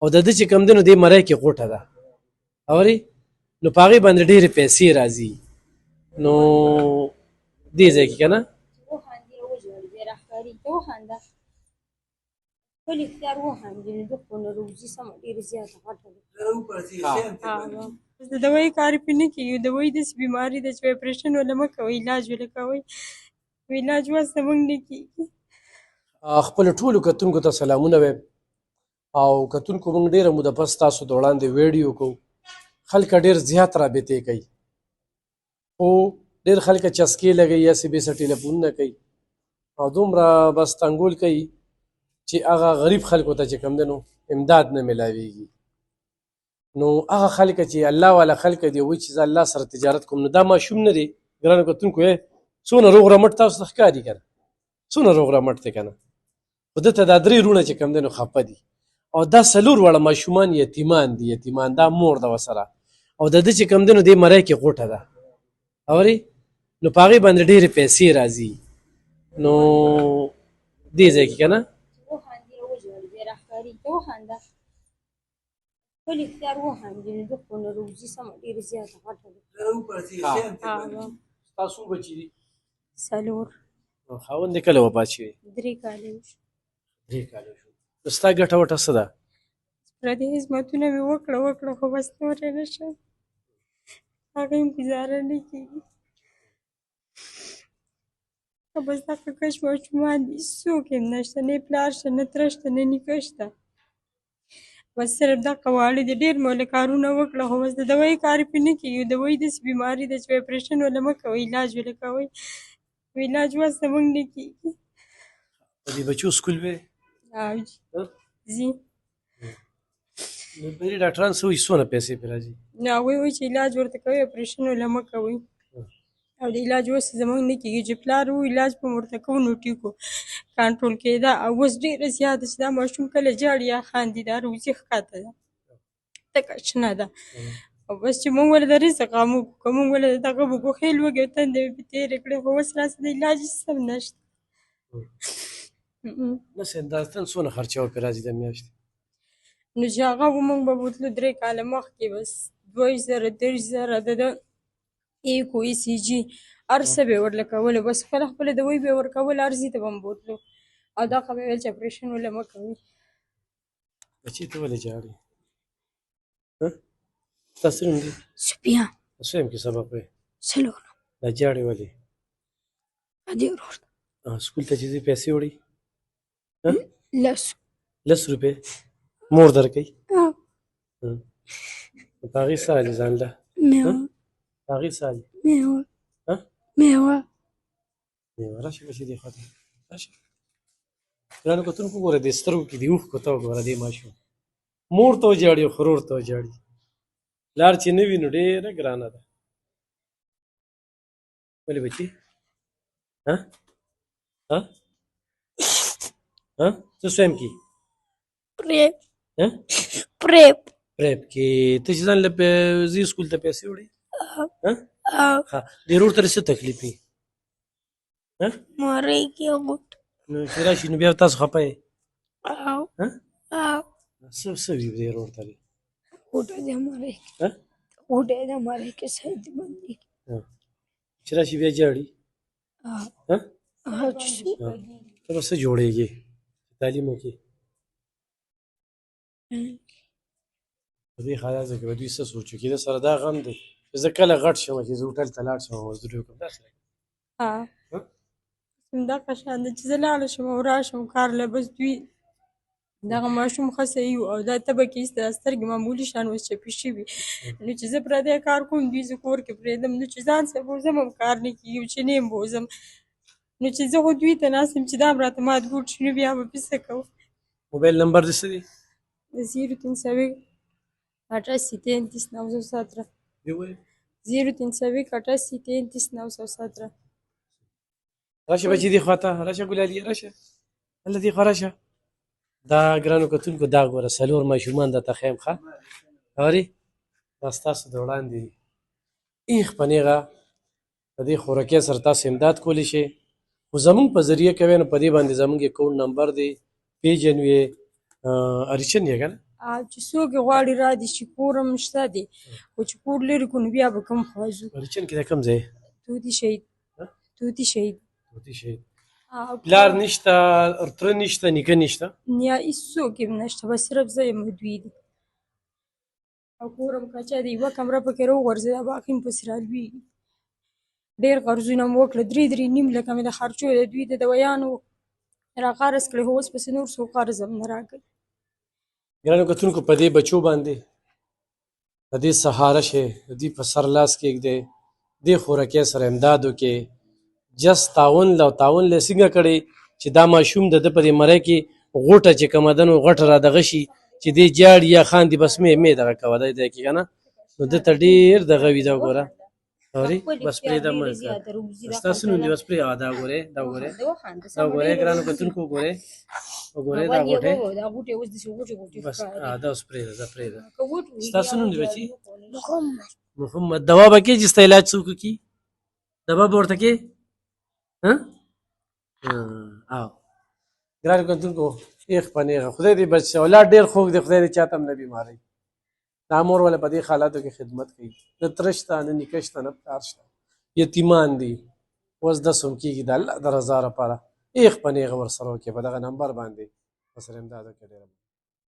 او د ده چې کوم دی نو دې مرۍ کې غوټه ده اورې نو په هغې باندې ډېرې پیسې راځي نو دې ځای کې که نه وخاندي وژاړي بیا راښکاري ته وخانده خپل اختیار وخاندي نو د خو نه روزي سمه ډېره زیاته غټه ده د دوایي کار پې نه کېږي دوایي داسې بیماري ده چې اپرېشن وله مه کوئ علاج وله کوئ علاج واسطه موږ نه کېږي خپلو ټولو کتونکو ته سلامونه وایم او کتونکو موږ ډېره موده پس تاسو د وړاندې ویډیو کوو خلک ډېر زیات رابطې کوي خو ډېر خلک چسکې لګوي یا سې بېسه ټلیفونونه کوي او دومره بس تنګول کوي چې هغه غریب خلکو ته چې کوم دی نو امداد نه میلاویږي نو هغه خلک چې الله والا خلک دي وایي چې زه الله سره تجارت کوم نو دا ماشوم نه دی ګرانو کتونکو څونه روغ رمټ تاسو ته ښکاري که نه څونه روغ رمټ دی که نه خو ده ته دا 3 وروڼه چې کوم دی نو خفه دي او دا 4 واړه ماشومان یتیمان دي یتیمان دا مور ده ورسره او د ده چې کوم دی نو دې مرۍ کې غوټه ده اورې نو په هغې باندې ډېرې پیسې راځي نو دې ځای کې که نه وخاندي وژاړي بیا راښکاري ته وخانده خپل اختیار وخاندي نو د خو نه روزي سمه ډېره زیاته غټه ده ستاسو بچي دي 4 خاوند دې کله وفات شوی 3 کاله وشو 3 کاله شو نو ستا ګټه وټه څه ده پردي خدمتونه مې وکړه خو بس نورې نه شم هغه هم ګزاره نه کېږي بس دغه کش ماشومان دي څوک هم نشته نه پلار شته نه تره شته نه نیکه شته بس صرف دغه واړه دي ډېر مو له کارونه وکړه خو بس د دوایي کار پې نه کېږي دوایي داسې بیماري ده چې اپرېشن وله مه کوئ علاج وله کوئ علاج واسطه موږ نه کېږي د دې بچو سکول وې ځي نو بری ډاکټران څه وایي څونه پیسې پرې راځي نو هغوی وایي چې علاج ورته کوئ اپرېشن وله مه کوئ او د علاج وس زموږ نه کېږي چې پلار و علاج په ورته کوو نو ټیکو کنټرول کېده او اوس ډېره زیاته چې دا ماشوم کله ژاړي یا خاندي دا روزي ښکته ده تکه شنه ده او بس چې موږ ولې د رزق غم وکړو که موږ ولې د دغه به ګوښې لوږې او تندې مې پې تېرې کړې خو اوس راسه د علاج سم نشته داسې اندازتن څونه خرچه به پرې راځي د میاشتې نو چې هغه و موږ به بوتلو 3 کاله مخکې بس 2000 3000 د ده ایکو ای سی جي هر څه به یې ورله کولو بس خپله دوایي به یې ورکول ارزي ته به م بوتلو او دغه به یې ویل چې اپرېشن ولې مه کوئ بچې ته ولې ژاړې ستا څه نوم دی سفیان څه یم کې سبق وایې څلورم دا ژاړې ولې عادي ورور سکول ته چې ځې پیسې وړې 10 روپۍ مور درکوي په هغې څه حالې ځان له هغې څه حالې میوه راشه بچې دې خوا ته راشه ګرانو کتونکو ګوره دې سترګو کې دې اوښکو ته وګوره دې ماشوم مور ته وژاړي او خرور ته وژاړي لار چې نه وي نو ډېره ګرانه ده ولې بچې څه سویم کې پریپ کې ته چې ځان له ځې سکول ته پیسې وړې ډېر ورور ته څه تکلیف وي مرۍ کې غوټ نو چې راشي نو بیا تاسو خفه یې څه وي ډېر ورور ته غوټه دې مرۍ کې سید باندې چې راشي بیا ژاړي ته به څه جوړېږې تعلیم وکړې په دې خیال ځکه به دوی څه سوچو کې ده سره دا غم دی چې زه کله غټ شم چې زه هوټل ته لاړ شم او مزدوري وکړم داسې همدغه شان ده چې زه لاړه شم او راشم کار له بس دوی دغه ماشوم ښه صحیح و او دا تبه کې ایسته دا سترګې معمولي شان اوس چپې شوي نو چې زه پردی کار کوم دوی زه کور کې پرېږدم نو چې ځان سره بوځم هم کار نه کېږي چې نه یم بوځم نو چې زه خو دوی ته ناست یم چې دا هم راته مات ګوټ شي نو بیا به پې څه کوم موبایل نمبر دې څه دی 0308 88 33 917 0308 88 33 917 راشه بچې دې خوا ته راشه ګلالي راشه هله دې خوا راشه دا ګرانو کتونکو دا ګوره 4 ماشومان درته ښیم ښه اورې دا ستاسو د وړاندې دي ایخ په نیغه په دې خوراکۍ سره تاسو امداد کولی شئ خو زمونږ په ذریعه کوئ نو په دې باندې زمونږ اکاونټ نمبر دی پیجن وې اریچن یې که نه چې څوک یې غواړي را دي چې کور هم شته دی خو چې کور لرې کړو نو بیا به کوم خوا ځو ورچن کې د کوم ځای توتي شهید ها؟ توتي شهید توتي شهید پلار نشته تره نشته نیکه نشته یا هېڅوک یې نشته بس صرف زه یم دوی دي او کور هم کچه دی یوه کمره پکې راوغورځېده باقي هم پسې رالوېږي ډېر قرضونه مو وکړه 3 لکه مې د خرچو د دوی د دویانو را قرض کړې خو اوس پسې نور څوک قرض هم نه راکوي ګرانو کتونکو په دې بچو باندې د دې سهاره شي د دې په سر لاس کېږدی دې خوراکۍ سره امداد وکړې جس تعاون له څنګه کړی چې دا ماشوم د ده په دې مرۍ کې غوټه چې کومه ده نو غټه را دغه شي چې دې جاړي یا خاندي بس مې دغه کوه دی دی کې که نه نو ده ته ډېر دغه وي دا ګوره اورې بس پرېږده مه ستاسو نوم دی بس پرېږده دا ګورې دا ګورې دا ګورې ګرانو کتونکو وګورې وګورې دا غوټې بس دا اوس پرېږده دا پرېږده ستاسو نوم دی بچي محمد دوا به کې چې ستا علاج څوک وکړي دوا به ورته کې او ګرانو کتونکو ایخ په نیغه خدای دې بچ اولاد ډېر خوږ دی خدای دې چاته هم نه بیمارۍ دا مور والا په دې حالاتو کې خدمت کوي نه تره شته نه نیکه شته نه پلار شته یتیمان دي اوس دس هم کېږي د الله د رضا لپاره ایخ په نیغه ورسره وکړې په دغه نمبر باندې ورسره امداد وکړې ډېره